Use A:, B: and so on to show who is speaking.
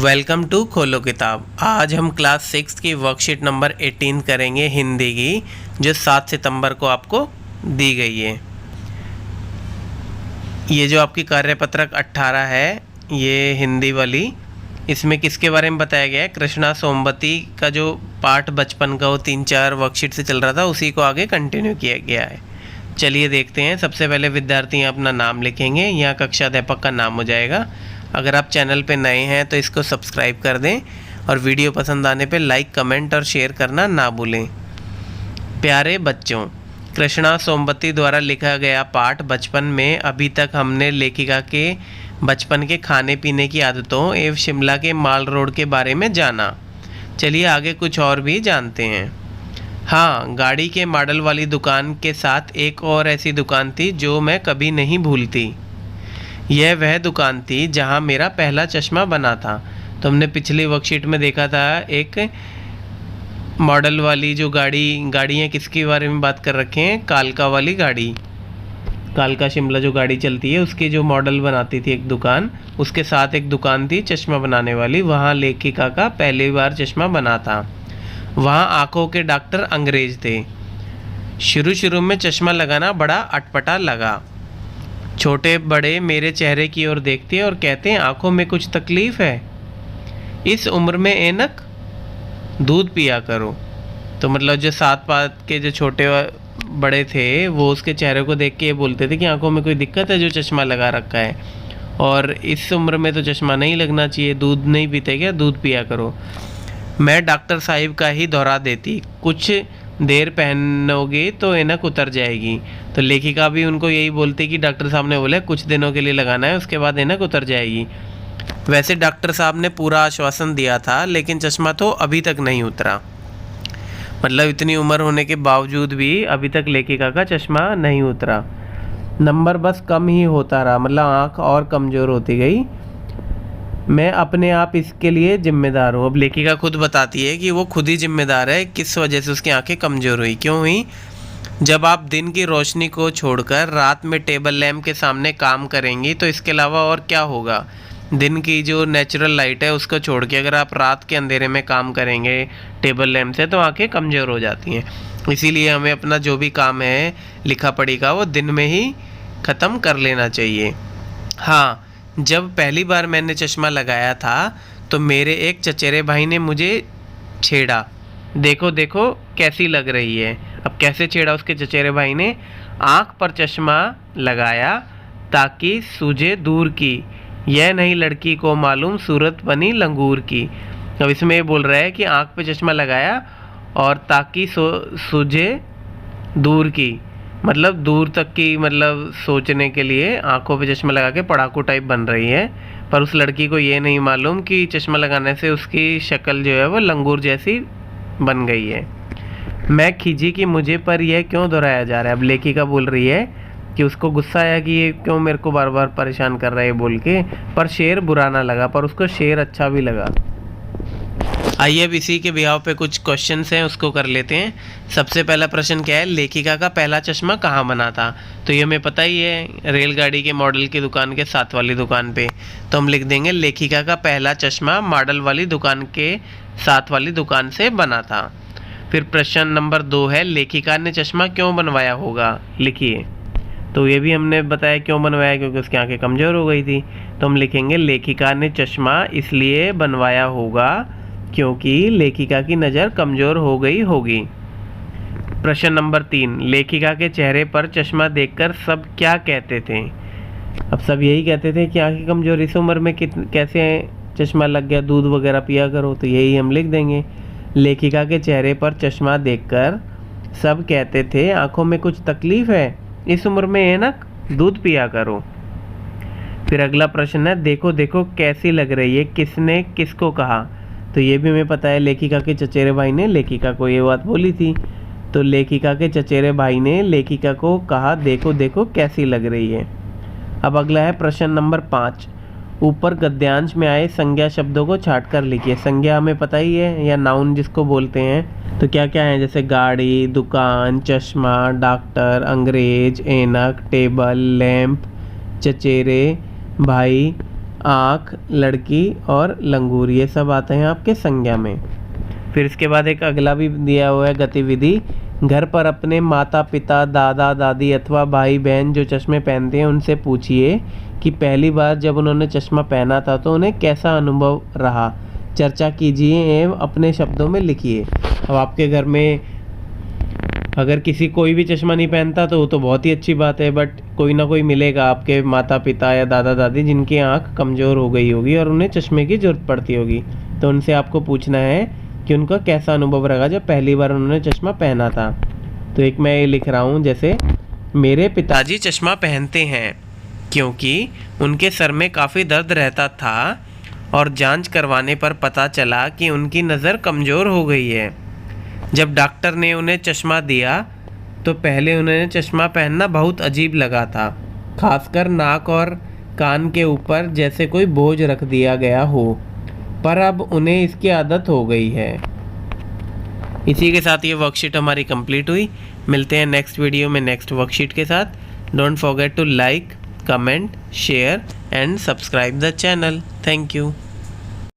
A: Welcome to खोलो किताब। आज हम क्लास 6 की वर्कशीट नंबर 18 करेंगे हिंदी की, जो 7 सितंबर को आपको दी गई है। ये जो आपकी कार्यपत्रक 18 है, ये हिंदी वाली, इसमें किसके बारे में बताया गया है? कृष्णा सोमवती का जो पाठ बचपन का वो 3-4 वर्कशीट से चल रहा था, उसी को आगे कंटिन्यू किया गया है। चलिए देखते हैं। सबसे पहले विद्यार्थी अपना नाम लिखेंगे, यहाँ कक्षा अध्यापक का नाम हो जाएगा। अगर आप चैनल पे नए हैं तो इसको सब्सक्राइब कर दें और वीडियो पसंद आने पे लाइक, कमेंट और शेयर करना ना भूलें। प्यारे बच्चों, कृष्णा सोमवती द्वारा लिखा गया पाठ बचपन में अभी तक हमने लेखिका के बचपन के खाने पीने की आदतों एवं शिमला के माल रोड के बारे में जाना। चलिए आगे कुछ और भी जानते हैं। हाँ, गाड़ी के मॉडल वाली दुकान के साथ एक और ऐसी दुकान थी जो मैं कभी नहीं भूलती। यह वह दुकान थी जहाँ मेरा पहला चश्मा बना था। तो हमने पिछली वर्कशीट में देखा था एक मॉडल वाली जो गाड़ियाँ किसके बारे में बात कर रखे हैं? कालका वाली गाड़ी, कालका शिमला जो गाड़ी चलती है उसकी जो मॉडल बनाती थी एक दुकान, उसके साथ एक दुकान थी चश्मा बनाने वाली। वहाँ लेखिका का पहली बार चश्मा बना था। वहाँ आँखों के डॉक्टर अंग्रेज थे। शुरू में चश्मा लगाना बड़ा अटपटा लगा। छोटे बड़े मेरे चेहरे की ओर देखते और कहते हैं आँखों में कुछ तकलीफ़ है, इस उम्र में ऐनक, दूध पिया करो। तो मतलब जो सात पात के जो छोटे बड़े थे वो उसके चेहरे को देख के ये बोलते थे कि आँखों में कोई दिक्कत है जो चश्मा लगा रखा है, और इस उम्र में तो चश्मा नहीं लगना चाहिए, दूध नहीं पीते क्या, दूध पिया करो। मैं डॉक्टर साहिब का ही दोहरा देती, कुछ देर पहनोगे तो ऐनक उतर जाएगी। तो लेखिका भी उनको यही बोलती कि डॉक्टर साहब ने बोला कुछ दिनों के लिए लगाना है, उसके बाद ऐनक उतर जाएगी। वैसे डॉक्टर साहब ने पूरा आश्वासन दिया था, लेकिन चश्मा तो अभी तक नहीं उतरा। मतलब इतनी उम्र होने के बावजूद भी अभी तक लेखिका का चश्मा नहीं उतरा। नंबर बस कम ही होता रहा, मतलब आँख और कमज़ोर होती गई। मैं अपने आप इसके लिए जिम्मेदार हूँ। अब लेखिका खुद बताती है कि वो खुद ही जिम्मेदार है, किस वजह से उसकी आंखें कमज़ोर हुई, क्यों हुई। जब आप दिन की रोशनी को छोड़कर रात में टेबल लैंप के सामने काम करेंगी तो इसके अलावा और क्या होगा? दिन की जो नेचुरल लाइट है उसको छोड़ के अगर आप रात के अंधेरे में काम करेंगे टेबल लैंप से तो आंखें कमज़ोर हो जाती हैं। इसीलिए हमें अपना जो भी काम है लिखा पढ़ी का वो दिन में ही ख़त्म कर लेना चाहिए। हाँ, जब पहली बार मैंने चश्मा लगाया था तो मेरे एक चचेरे भाई ने मुझे छेड़ा, देखो देखो कैसी लग रही है। अब कैसे छेड़ा उसके चचेरे भाई ने? आँख पर चश्मा लगाया ताकि सूझे दूर की, यह नहीं लड़की को मालूम सूरत बनी लंगूर की। अब इसमें ये बोल रहा है कि आँख पे चश्मा लगाया और ताकि सूझे दूर की, मतलब दूर तक की, मतलब सोचने के लिए आंखों पे चश्मा लगा के पढ़ाकू टाइप बन रही है। पर उस लड़की को ये नहीं मालूम कि चश्मा लगाने से उसकी शक्ल जो है वो लंगूर जैसी बन गई है। मैं खिजी कि मुझे पर यह क्यों दोहराया जा रहा है। अब लेखिका बोल रही है कि उसको गुस्सा आया कि ये क्यों मेरे को बार बार परेशान कर रहा है बोल के, पर शेर बुरा ना लगा, पर उसको शेर अच्छा भी लगा। आइए अब इसी के बिहाव पे कुछ क्वेश्चंस हैं उसको कर लेते हैं। सबसे पहला प्रश्न क्या है? लेखिका का पहला चश्मा कहाँ बना था? तो ये हमें पता ही है, रेलगाड़ी के मॉडल की दुकान के साथ वाली दुकान पे। तो हम लिख देंगे लेखिका का पहला चश्मा मॉडल वाली दुकान के साथ वाली दुकान से बना था। फिर प्रश्न नंबर 2 है, लेखिका ने चश्मा क्यों बनवाया होगा? लिखिए। तो ये भी हमने बताया क्यों बनवाया, क्योंकि उसकी आँखें कमज़ोर हो गई थी। तो हम लिखेंगे लेखिका ने चश्मा इसलिए बनवाया होगा क्योंकि लेखिका की नज़र कमज़ोर हो गई होगी। प्रश्न नंबर 3, लेखिका के चेहरे पर चश्मा देखकर सब क्या कहते थे? अब सब यही कहते थे कि आंखें कमज़ोर, इस उम्र में कैसे चश्मा लग गया, दूध वगैरह पिया करो। तो यही हम लिख देंगे, लेखिका के चेहरे पर चश्मा देखकर सब कहते थे आँखों में कुछ तकलीफ़ है, इस उम्र में ऐनक, दूध पिया करो। फिर अगला प्रश्न है, देखो देखो कैसी लग रही है, किसने किसको कहा? तो ये भी हमें पता है, लेखिका के चचेरे भाई ने लेखिका को ये बात बोली थी। तो लेखिका के चचेरे भाई ने लेखिका को कहा देखो देखो कैसी लग रही है। अब अगला है प्रश्न नंबर 5, ऊपर गद्यांश में आए संज्ञा शब्दों को छाट कर लिखिए। संज्ञा हमें पता ही है, या नाउन जिसको बोलते हैं। तो क्या क्या है? जैसे गाड़ी, दुकान, चश्मा, डॉक्टर, अंग्रेज, ऐनक, टेबल, लैंप, चचेरे भाई आँख, लड़की और लंगूर, ये सब आते हैं आपके संज्ञा में। फिर इसके बाद एक अगला भी दिया हुआ है गतिविधि। घर पर अपने माता पिता, दादा दादी अथवा भाई बहन जो चश्मे पहनते हैं उनसे पूछिए कि पहली बार जब उन्होंने चश्मा पहना था तो उन्हें कैसा अनुभव रहा। चर्चा कीजिए एवं अपने शब्दों में लिखिए। अब आपके घर में अगर कोई भी चश्मा नहीं पहनता तो वो तो बहुत ही अच्छी बात है, बट कोई ना कोई मिलेगा आपके माता पिता या दादा दादी जिनकी आँख कमज़ोर हो गई होगी और उन्हें चश्मे की ज़रूरत पड़ती होगी। तो उनसे आपको पूछना है कि उनका कैसा अनुभव रहा जब पहली बार उन्होंने चश्मा पहना था। तो एक मैं ये लिख रहा हूँ, जैसे मेरे पिताजी चश्मा पहनते हैं क्योंकि उनके सर में काफ़ी दर्द रहता था और जांच करवाने पर पता चला कि उनकी नज़र कमज़ोर हो गई है। जब डॉक्टर ने उन्हें चश्मा दिया तो पहले उन्हें चश्मा पहनना बहुत अजीब लगा था, खासकर नाक और कान के ऊपर जैसे कोई बोझ रख दिया गया हो, पर अब उन्हें इसकी आदत हो गई है। इसी के साथ ये वर्कशीट हमारी कंप्लीट हुई। मिलते हैं नेक्स्ट वीडियो में नेक्स्ट वर्कशीट के साथ। Don't forget to like, comment, share and subscribe the channel. Thank you.